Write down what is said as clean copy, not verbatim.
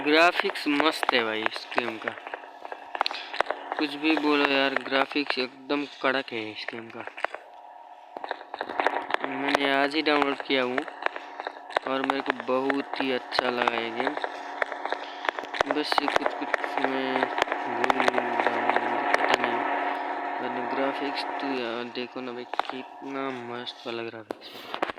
Graphics मस्त है भाई इस गेम का, कुछ भी बोलो यार, ग्राफिक्स एकदम कड़क है इस गेम का। मैंने आज ही डाउनलोड किया हूँ और मेरे को बहुत ही अच्छा लगा ये गेम। बस ये कुछ मैं भूल रहा हूँ, पता नहीं, वरना ग्राफिक्स तो यार देखो ना भाई, कितना मस्त वाला ग्राफिक्स है।